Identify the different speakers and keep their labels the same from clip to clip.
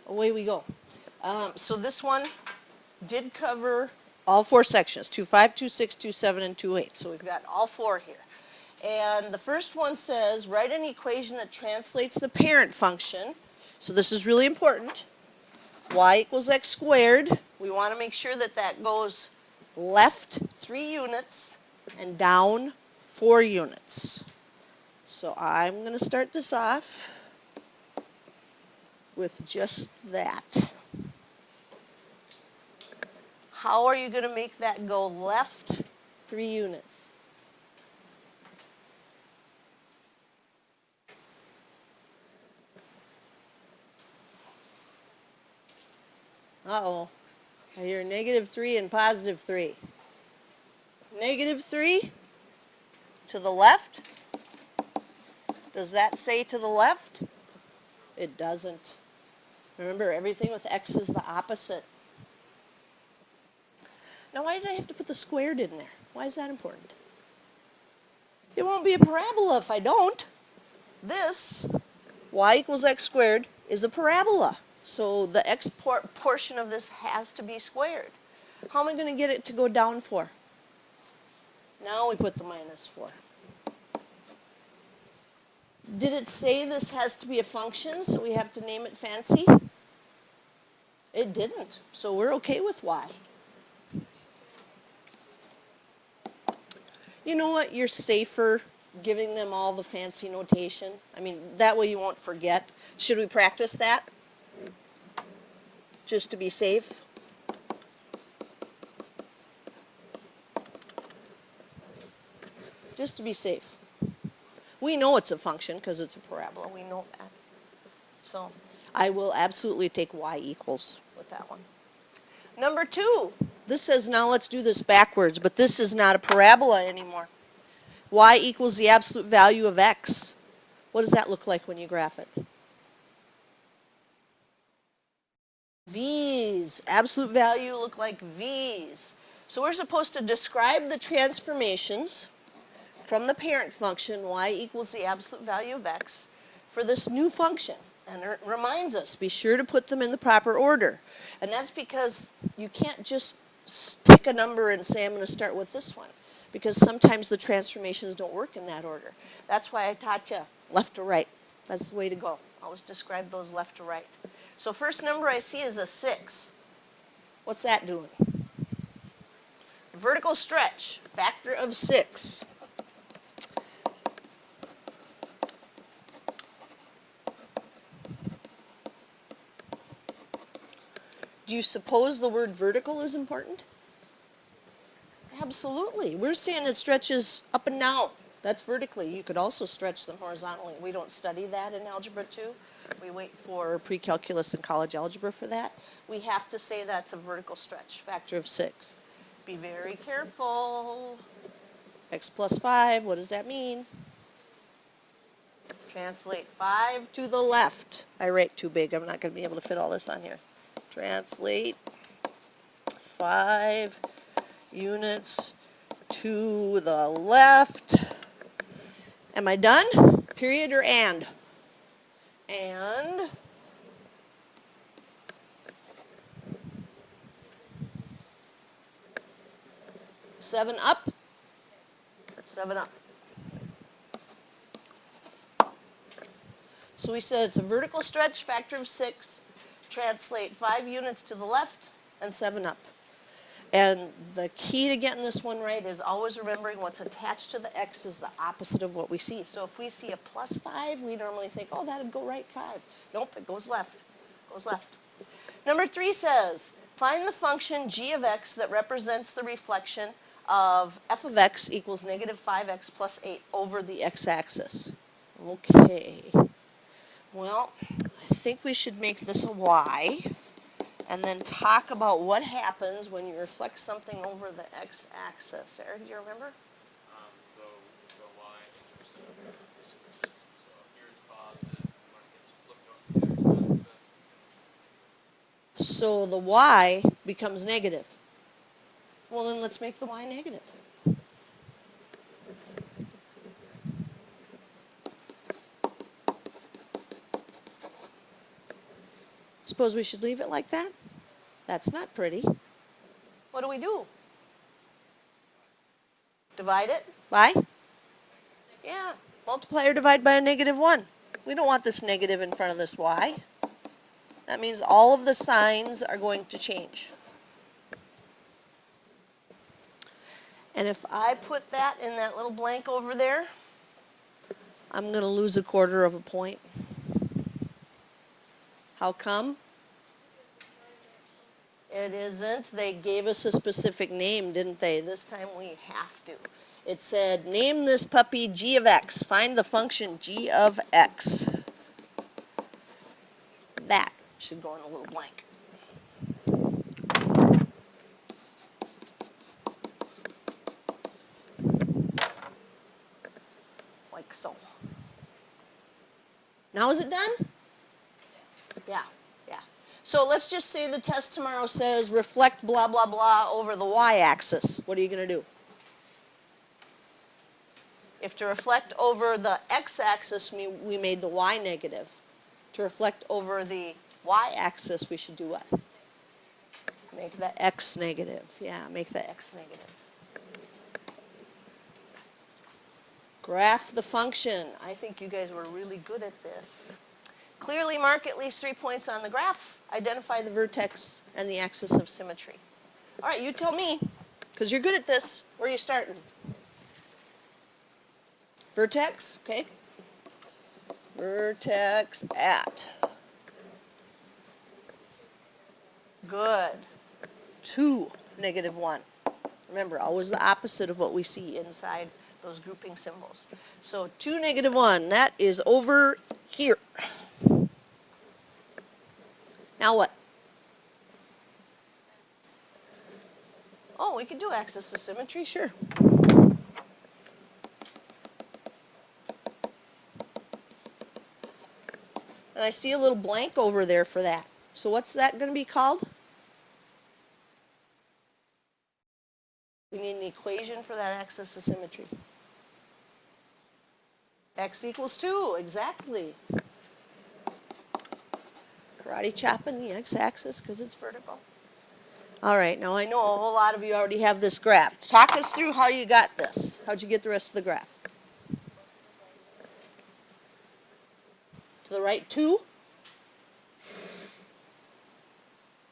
Speaker 1: away we go. So this one did cover all four sections, 2.5, 2.6, 2.7, and 2.8. So we've got all four here. And the first one says, write an equation that translates the parent function. So this is really important. Y equals x squared. We want to make sure that that goes left 3 units and down 4 units. So I'm going to start this off with just that. How are you going to make that go left 3 units? Uh-oh. I hear -3 and +3. -3 to the left? Does that say to the left? It doesn't. Remember, everything with x is the opposite. Now, why did I have to put the squared in there? Why is that important? It won't be a parabola if I don't. This, y equals x squared, is a parabola. So the x portion of this has to be squared. How am I going to get it to go down 4? Now we put the -4. Did it say this has to be a function, so we have to name it fancy? It didn't, so we're okay with y. You know what? You're safer giving them all the fancy notation. I mean, that way you won't forget. Should we practice that? Just to be safe? Just to be safe. We know it's a function because it's a parabola. We know that. So I will absolutely take y equals with that one. Number 2. This says now let's do this backwards, but this is not a parabola anymore. Y equals the absolute value of x. What does that look like when you graph it? V's. Absolute value look like V's. So we're supposed to describe the transformations from the parent function, y equals the absolute value of x, for this new function. And it reminds us, be sure to put them in the proper order. And that's because you can't just pick a number and say, I'm going to start with this one. Because sometimes the transformations don't work in that order. That's why I taught you left to right. That's the way to go. Always describe those left to right. So first number I see is a 6. What's that doing? Vertical stretch, factor of 6. Do you suppose the word vertical is important? Absolutely. We're saying it stretches up and down. That's vertically. You could also stretch them horizontally. We don't study that in Algebra 2. We wait for pre-calculus and college algebra for that. We have to say that's a vertical stretch, factor of 6. Be very careful. X plus 5, what does that mean? Translate 5 to the left. I write too big. I'm not going to be able to fit all this on here. Translate 5 units to the left. Am I done? Period or and? And 7 up. 7 up. So we said it's a vertical stretch, factor of 6. Translate 5 units to the left and 7 up. And the key to getting this one right is always remembering what's attached to the x is the opposite of what we see. So if we see a plus 5, we normally think, oh, that'd go right 5. Nope, it goes left. Goes left. Number 3 says, find the function g of x that represents the reflection of f of x equals -5x plus 8 over the x-axis. Okay. Well, I think we should make this a y. And then talk about what happens when you reflect something over the x-axis. Eric, do you remember?
Speaker 2: The y-intercept switches. So if here is positive, when it gets flipped over to the x-axis, it's going to.
Speaker 1: So the y becomes negative. Well, then let's make the y negative. Suppose we should leave it like that? That's not pretty. What do we do? Divide it by? Yeah, multiply or divide by a -1. We don't want this negative in front of this y. That means all of the signs are going to change. And if I put that in that little blank over there, I'm going to lose 1/4 of a point. How come? It isn't. They gave us a specific name, didn't they? This time we have to. It said, name this puppy g of x. Find the function g of x. That should go in a little blank. Like so. Now is it done? Yeah, yeah. So let's just say the test tomorrow says reflect blah, blah, blah over the y-axis. What are you going to do? If to reflect over the x-axis, we made the y negative. To reflect over the y-axis, we should do what? Make the x negative. Yeah, make the x negative. Graph the function. I think you guys were really good at this. Clearly mark at least 3 points on the graph. Identify the vertex and the axis of symmetry. All right, you tell me, because you're good at this. Where are you starting? Vertex, okay. Vertex at. Good. 2, -1. Remember, always the opposite of what we see inside those grouping symbols. So 2, -1, that is over here. Now what? Oh, we could do axis of symmetry, sure. And I see a little blank over there for that. So what's that going to be called? We need an equation for that axis of symmetry. X equals 2, exactly. Karate chopping the x-axis because it's vertical. All right, now I know a whole lot of you already have this graph. Talk us through how you got this. How'd you get the rest of the graph? To the right 2?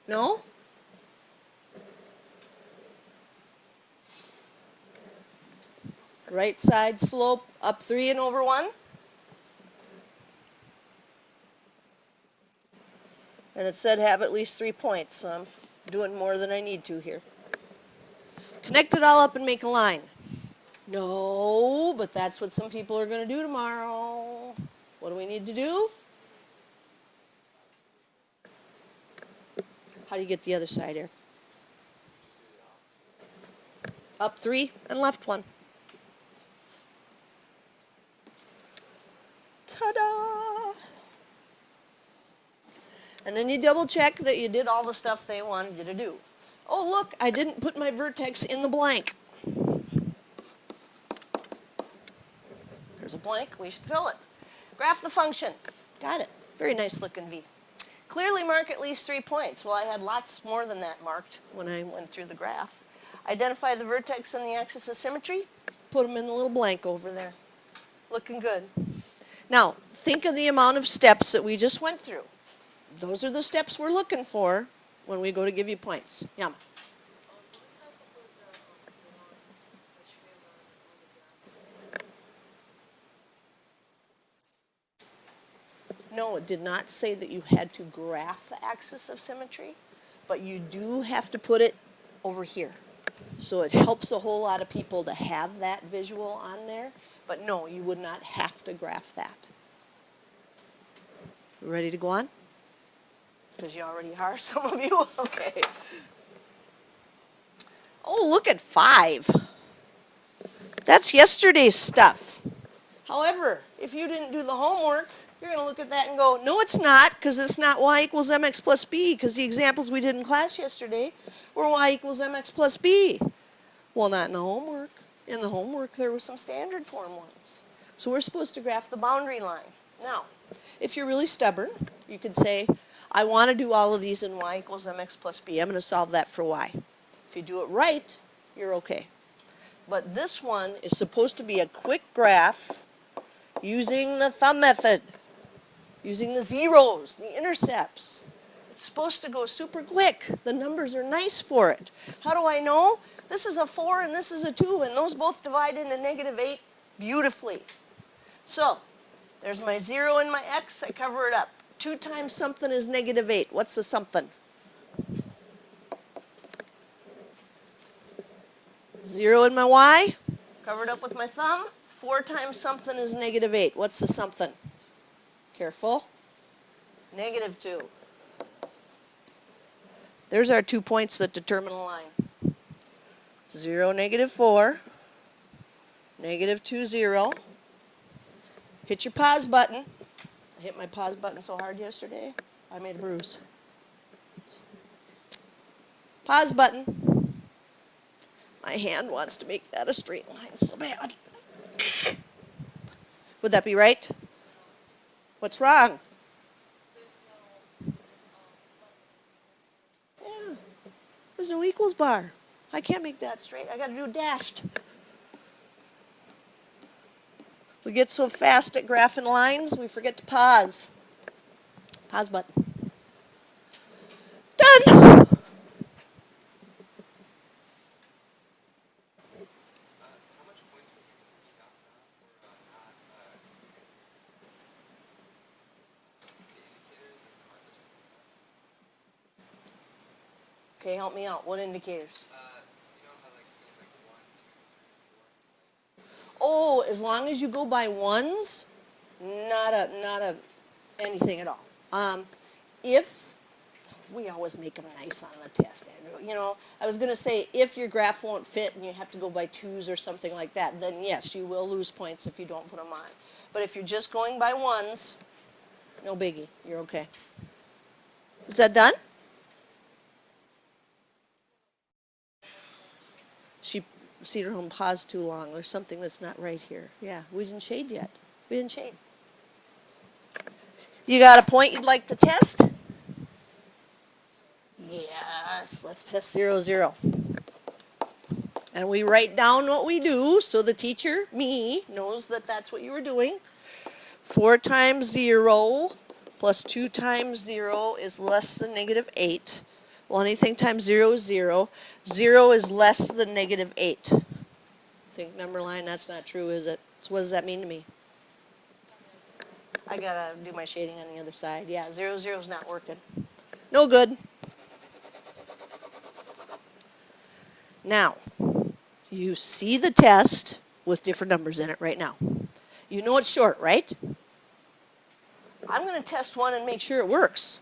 Speaker 1: No? Right side slope up 3 and over 1? And it said have at least 3 points, so I'm doing more than I need to here. Connect it all up and make a line. No, but that's what some people are going to do tomorrow. What do we need to do? How do you get the other side, Eric? Up 3 and left 1. Ta-da! And then you double check that you did all the stuff they wanted you to do. Oh, look, I didn't put my vertex in the blank. There's a blank, we should fill it. Graph the function. Got it. Very nice looking V. Clearly mark at least 3 points. Well, I had lots more than that marked when I went through the graph. Identify the vertex and the axis of symmetry. Put them in the little blank over there. Looking good. Now, think of the amount of steps that we just went through. Those are the steps we're looking for when we go to give you points. Yum. No, it did not say that you had to graph the axis of symmetry, but you do have to put it over here. So it helps a whole lot of people to have that visual on there, but no, you would not have to graph that. Ready to go on? Because you already are, some of you? Okay. Oh, look at 5. That's yesterday's stuff. However, if you didn't do the homework, you're going to look at that and go, no, it's not, because it's not y equals mx plus b, because the examples we did in class yesterday were y equals mx plus b. Well, not in the homework. In the homework, there were some standard form ones. So we're supposed to graph the boundary line. Now, if you're really stubborn, you could say, I want to do all of these in y equals mx plus b. I'm going to solve that for y. If you do it right, you're okay. But this one is supposed to be a quick graph using the thumb method, using the zeros, the intercepts. It's supposed to go super quick. The numbers are nice for it. How do I know? This is a 4 and this is a 2, and those both divide into -8 beautifully. So there's my 0 and my x. I cover it up. 2 times something is -8. What's the something? 0 in my y. Covered up with my thumb. 4 times something is -8. What's the something? Careful. -2. There's our 2 points that determine a line. 0, -4. -2, 0. Hit your pause button. I hit my pause button so hard yesterday, I made a bruise. Pause button. My hand wants to make that a straight line so bad. Would that be right? What's wrong? Yeah, there's no equals bar. I can't make that straight. I got to do dashed. We get so fast at graphing lines, we forget to pause. Pause button. Done!
Speaker 2: How much points would you got for not the indicators and the markers?
Speaker 1: Okay, help me out. What indicators?
Speaker 2: You know how like it goes like 1, 2, 3, 4.
Speaker 1: Oh, as long as you go by ones, not a anything at all. If we always make them nice on the test, Andrew. You know, I was going to say if your graph won't fit and you have to go by twos or something like that, then yes, you will lose points if you don't put them on. But if you're just going by ones, no biggie. You're okay. Is that done? Cedar Home paused too long. There's something that's not right here. Yeah, we didn't shade yet. We didn't shade. You got a point you'd like to test? Yes, let's test 0, 0. And we write down what we do so the teacher, me, knows that that's what you were doing. 4 times 0 plus 2 times 0 is less than -8. Well, anything times 0 is 0. 0 is less than -8. Think number line, that's not true, is it? So what does that mean to me? I gotta do my shading on the other side. Yeah, 0, 0 is not working. No good. Now, you see the test with different numbers in it right now. You know it's short, right? I'm going to test one and make sure it works.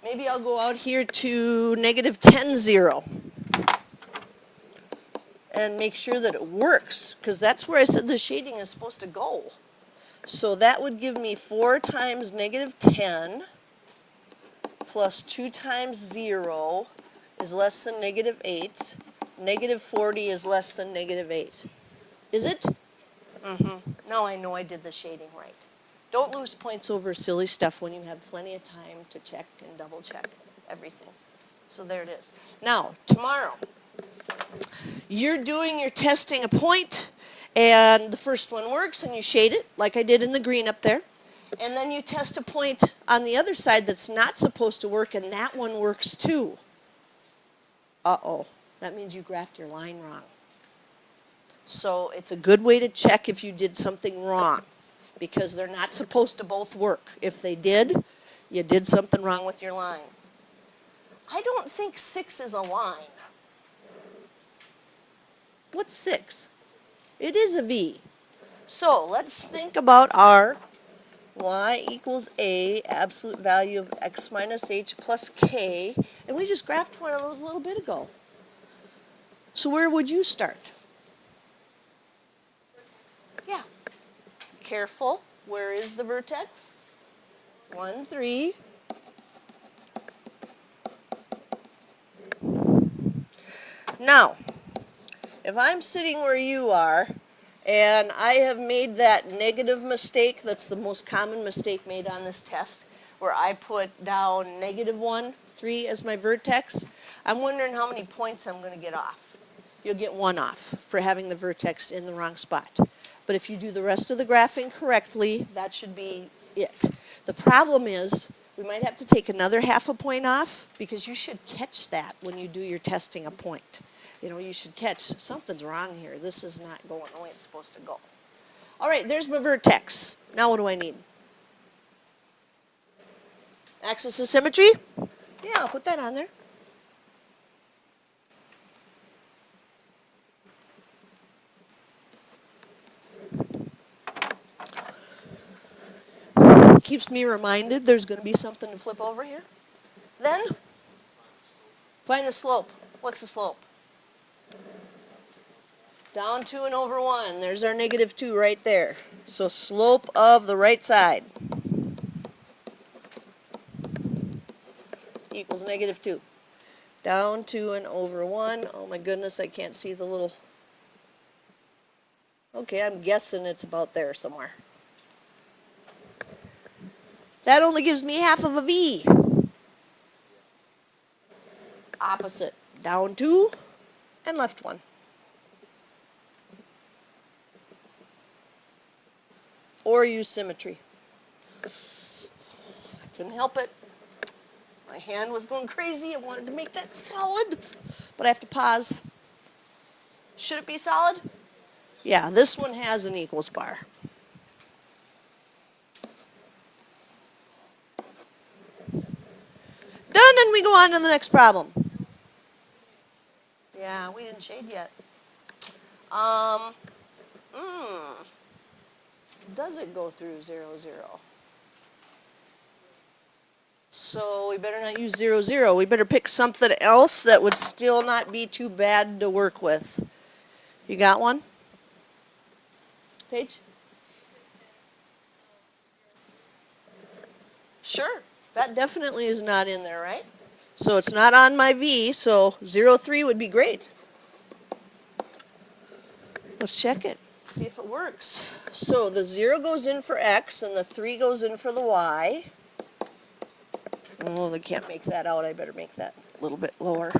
Speaker 1: Maybe I'll go out here to -10, 0 and make sure that it works, because that's where I said the shading is supposed to go. So that would give me 4 times -10 plus 2 times 0 is less than -8. -40 is less than -8. Is it? Now I know I did the shading right. Don't lose points over silly stuff when you have plenty of time to check and double check everything. So there it is. Now, tomorrow, you're doing your testing a point, and the first one works, and you shade it, like I did in the green up there. And then you test a point on the other side that's not supposed to work, and that one works too. Uh-oh, that means you graphed your line wrong. So it's a good way to check if you did something wrong, because they're not supposed to both work. If they did, you did something wrong with your line. I don't think 6 is a line. What's 6? It is a V. So let's think about our y equals a, absolute value of x minus h plus k, and we just graphed one of those a little bit ago. So where would you start? Yeah. Careful. Where is the vertex? 1, 3. Now, if I'm sitting where you are, and I have made that negative mistake, that's the most common mistake made on this test, where I put down -1, 3 as my vertex, I'm wondering how many points I'm going to get off. You'll get 1 off for having the vertex in the wrong spot. But if you do the rest of the graphing correctly, that should be it. The problem is we might have to take another half a point off because you should catch that when you do your testing a point. You know, you should catch something's wrong here. This is not going the way it's supposed to go. All right, there's my vertex. Now what do I need? Axis of symmetry? Yeah, I'll put that on there. Keeps me reminded there's going to be something to flip over here. Then, find the slope. What's the slope? Down 2 and over 1. There's our -2 right there. So slope of the right side equals -2. Down 2 and over 1. Oh my goodness, I can't see the little... Okay, I'm guessing it's about there somewhere. That only gives me half of a V. Opposite. Down 2 and left 1. Or use symmetry. I couldn't help it. My hand was going crazy. I wanted to make that solid, but I have to pause. Should it be solid? Yeah, this one has an equals bar. Done, and we go on to the next problem. Yeah, we didn't shade yet. Does it go through 0, 0? So we better not use 0, 0. We better pick something else that would still not be too bad to work with. You got one? Paige? Sure. That definitely is not in there, right? So it's not on my V, so 0, 3 would be great. Let's check it. See if it works. So the 0 goes in for X and the 3 goes in for the Y. Oh, they can't make that out. I better make that a little bit lower.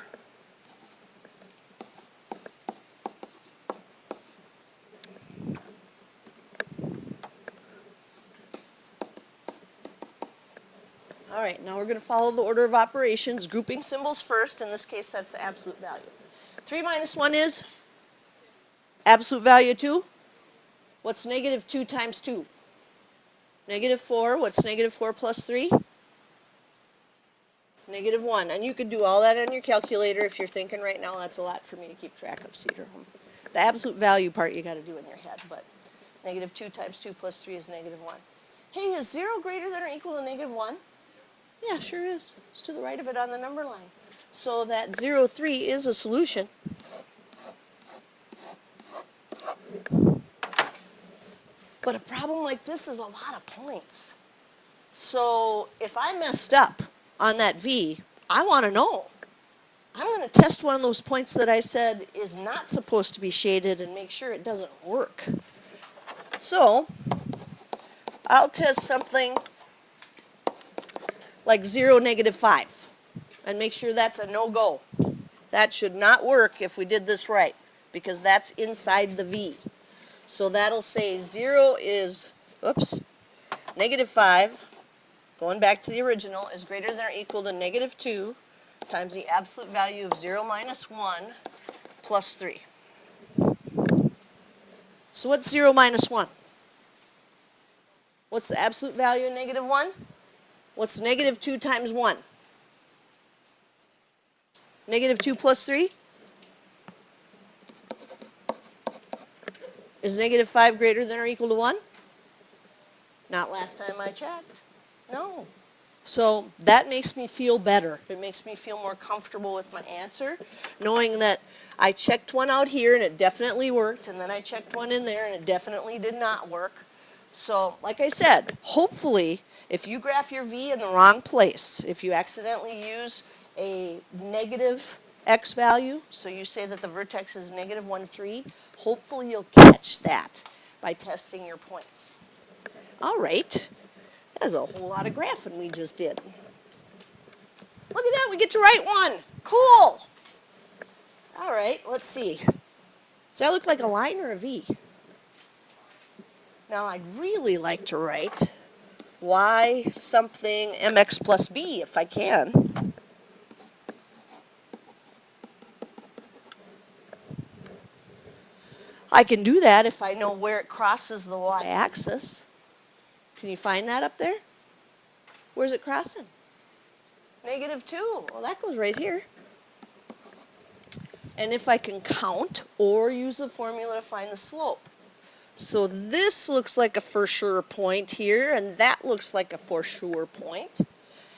Speaker 1: All right, now we're going to follow the order of operations, grouping symbols first. In this case, that's the absolute value. 3 minus 1 is absolute value 2. What's -2 times 2? -4. What's -4 plus 3? -1. And you could do all that on your calculator if you're thinking right now. That's a lot for me to keep track of, Cedar. The absolute value part you got to do in your head, but -2 times 2 plus 3 is -1. Hey, is 0 greater than or equal to -1? Yeah, sure is. It's to the right of it on the number line. So that 0, 3 is a solution. But a problem like this is a lot of points. So if I messed up on that V, I want to know. I'm going to test one of those points that I said is not supposed to be shaded and make sure it doesn't work. So I'll test something like 0, -5 and make sure that's a no-go. That should not work if we did this right because that's inside the V. So that'll say 0 is, -5, going back to the original, is greater than or equal to -2 times the absolute value of 0 minus 1 plus 3. So what's 0 minus 1? What's the absolute value of -1? What's -2 times 1? -2 plus 3? Is -5 greater than or equal to 1? Not last time I checked. No. So that makes me feel better. It makes me feel more comfortable with my answer, knowing that I checked one out here and it definitely worked, and then I checked one in there and it definitely did not work. So like I said, hopefully if you graph your V in the wrong place, if you accidentally use a negative X value, so you say that the vertex is -1, 3, hopefully you'll catch that by testing your points. All right. That's a whole lot of graphing we just did. Look at that, we get to write one. Cool. All right, let's see. Does that look like a line or a V? Now, I'd really like to write y something mx plus b if I can. I can do that if I know where it crosses the y-axis. Can you find that up there? Where's it crossing? -2. Well, that goes right here. And if I can count or use the formula to find the slope. So this looks like a for sure point here, and that looks like a for sure point.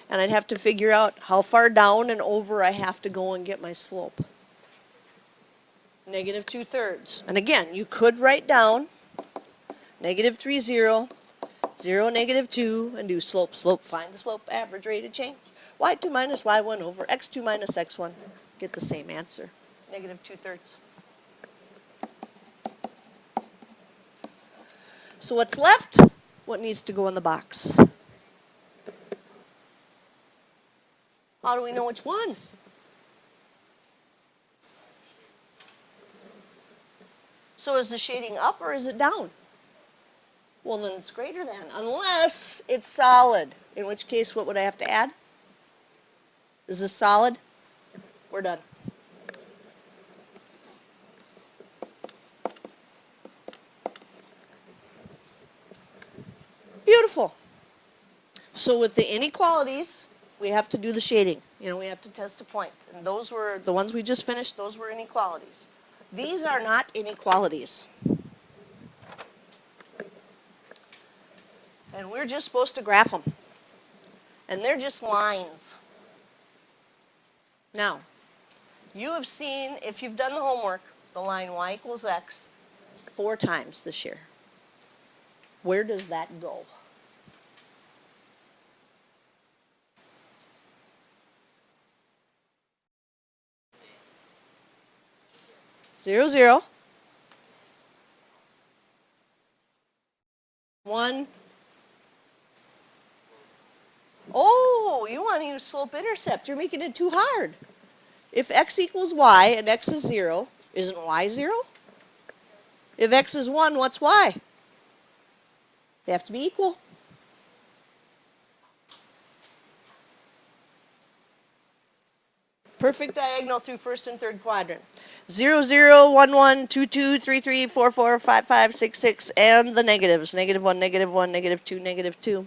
Speaker 1: And I'd have to figure out how far down and over I have to go and get my slope. -2/3. And again, you could write down -3, 0, 0, -2, and do slope, slope, find the slope, average rate of change. y2 minus y1 over x2 minus x1. Get the same answer. -2/3. So what's left? What needs to go in the box? How do we know which one? So is the shading up or is it down? Well, then it's greater than, unless it's solid. In which case, what would I have to add? Is this solid? We're done. Beautiful. So with the inequalities, we have to do the shading. We have to test a point. And those were, the ones we just finished, those were inequalities. These are not inequalities. And we're just supposed to graph them. And they're just lines. Now, you have seen, if you've done the homework, the line y equals x 4 times this year. Where does that go? Zero, 0. 1. Oh, you want to use slope-intercept. You're making it too hard. If x equals y and x is 0, isn't y 0? If x is 1, what's y? They have to be equal. Perfect diagonal through first and third quadrant. 0, 0, 1, 1, 2, 2, 3, 3, 4, 4, 5, 5, 6, 6, and the negatives. -1, -1, -2, -2.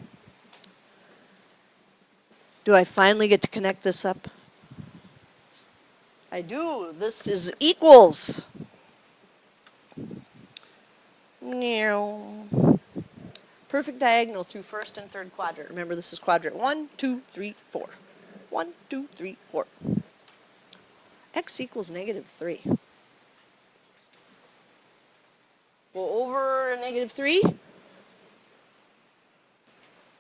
Speaker 1: Do I finally get to connect this up? I do. This is equals. Perfect diagonal through first and third quadrant. Remember, this is quadrant 1, 2, 3, 4. 1, 2, 3, 4. X equals -3. Go over -3.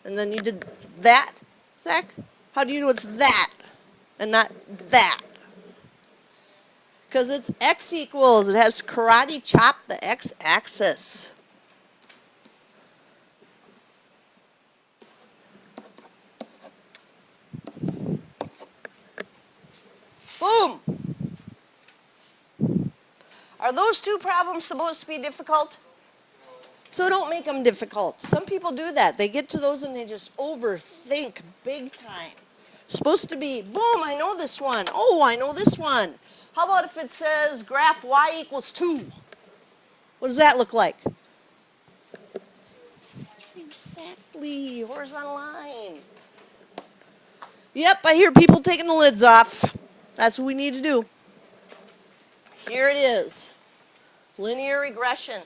Speaker 1: And then you did that, Zach? How do you know it's that and not that? Because it's x equals. It has karate chop the x-axis. Boom! Are those two problems supposed to be difficult? So don't make them difficult. Some people do that. They get to those and they just overthink big time. Supposed to be, boom, I know this one. Oh, I know this one. How about if it says graph y equals 2? What does that look like? Exactly, horizontal line. Yep, I hear people taking the lids off. That's what we need to do. Here it is, linear regression.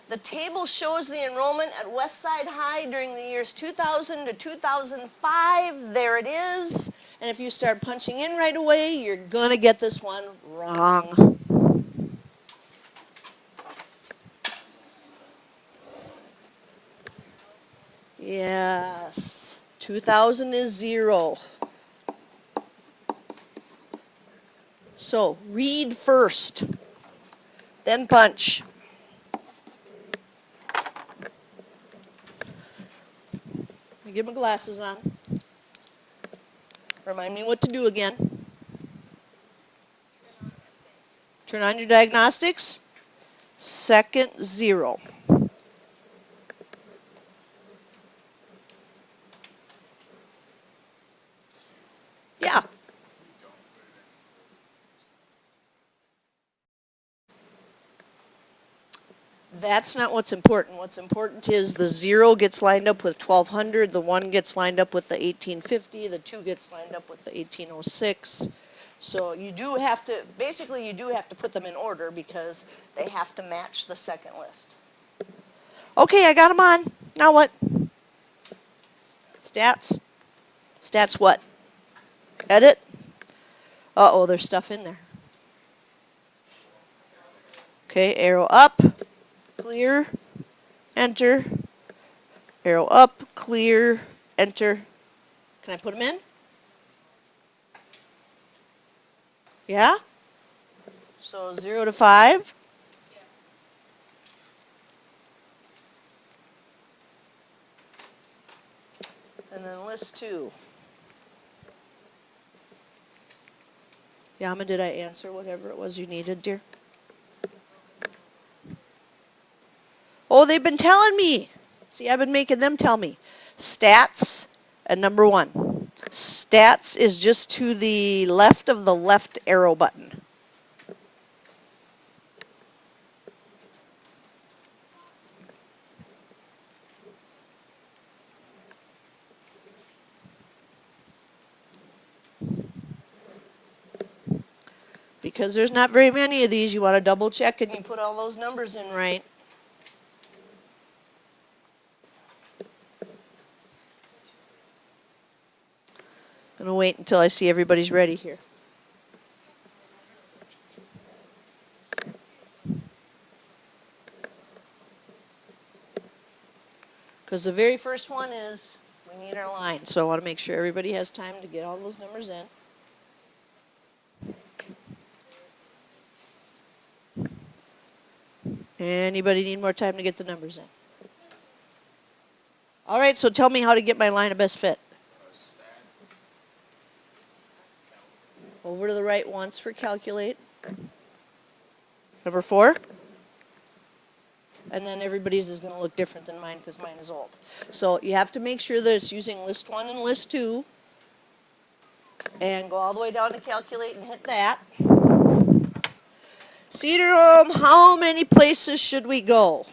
Speaker 1: The table shows the enrollment at Westside High during the years 2000 to 2005. There it is. And if you start punching in right away, you're going to get this one wrong. Yes, 2000 is 0. So read first, then punch. get my glasses on. Remind me what to do again. Turn on your diagnostics. Second 0. Yeah. That's not what's important. What's important is the 0 gets lined up with 1200, the 1 gets lined up with the 1850, the 2 gets lined up with the 1806. So you do have to, basically you do have to put them in order because they have to match the second list. Okay, I got them on. Now what? Stats? Stats what? Edit? Uh-oh, there's stuff in there. Okay, arrow up, clear, enter, arrow up, clear, enter. Can I put them in? Yeah? So 0 to 5. And then list 2. Yama, did I answer whatever it was you needed, dear? Oh, they've been telling me. See, I've been making them tell me. Stats and number 1. Stats is just to the left of the left arrow button. Because there's not very many of these, you want to double check and you put all those numbers in right. I'm going to wait until I see everybody's ready here. Because the very first one is we need our line. So I want to make sure everybody has time to get all those numbers in. Anybody need more time to get the numbers in? All right, so tell me how to get my line of best fit. Over to the right once for calculate. Number 4. And then everybody's is going to look different than mine because mine is old. So you have to make sure that it's using list 1 and list 2. And go all the way down to calculate and hit that. Cedar-Om, how many places should we go?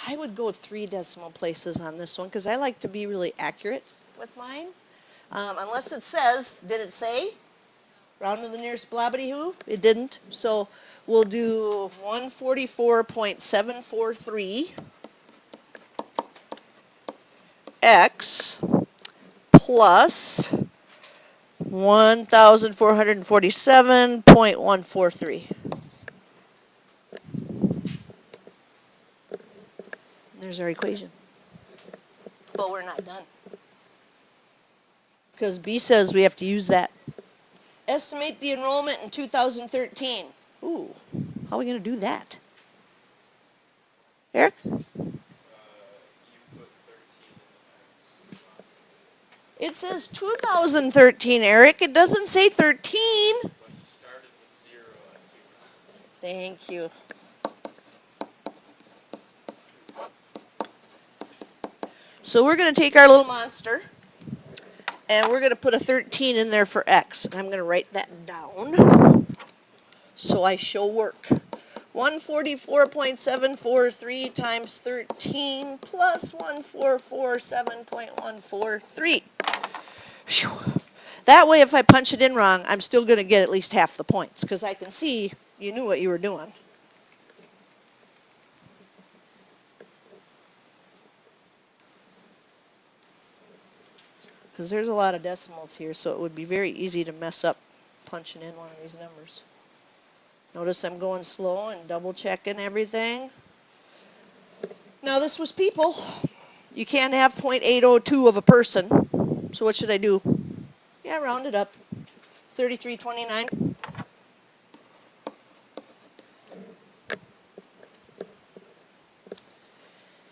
Speaker 1: I would go 3 decimal places on this one because I like to be really accurate with mine. Unless it says, did it say? Round to the nearest blobbity-hoo? It didn't. So we'll do 144.743 x plus 1,447.143. There's our equation. But we're not done. Because B says we have to use that. Estimate the enrollment in 2013. Ooh, how are we going to do that? Eric?
Speaker 2: You put 13 in the X.
Speaker 1: It says 2013, Eric. It doesn't say 13.
Speaker 2: But you started with 0 at 2000.
Speaker 1: Thank you. So we're going to take our little monster, and we're going to put a 13 in there for X. And I'm going to write that down so I show work. 144.743 times 13 plus 1,447.143. Whew. That way, if I punch it in wrong, I'm still going to get at least half the points because I can see you knew what you were doing. Because there's a lot of decimals here, so it would be very easy to mess up punching in one of these numbers. Notice I'm going slow and double checking everything. Now this was people. You can't have 0.802 of a person. So what should I do? Yeah, round it up. 3329.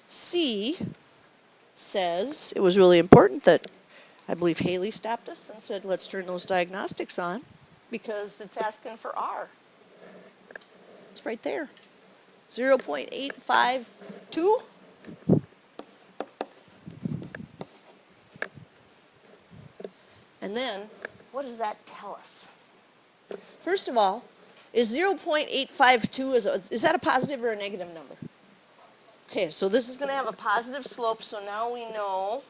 Speaker 1: C says it was really important that I believe Haley stopped us and said, let's turn those diagnostics on because it's asking for R. It's right there. 0.852. And then, what does that tell us? First of all, is 0.852, is that a positive or a negative number? Okay, so this is going to have a positive slope, so now we know.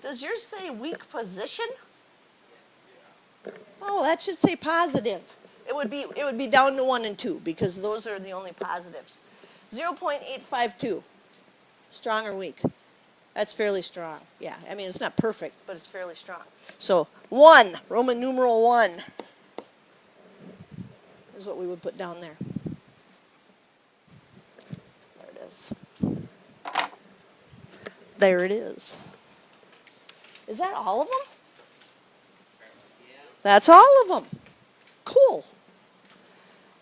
Speaker 1: Does yours say weak position? Oh, that should say positive. It would be down to 1 and 2 because those are the only positives. 0.852, strong or weak? That's fairly strong. Yeah, I mean, it's not perfect, but it's fairly strong. So 1, Roman numeral 1, is what we would put down there. There it is. There it is. Is that all of them? That's all of them. Cool.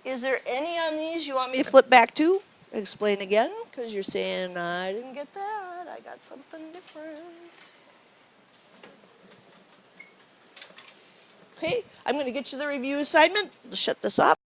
Speaker 1: Is there any on these you want me to flip back to? Explain again, because you're saying, I didn't get that. I got something different. Okay, I'm going to get you the review assignment. Let's shut this off.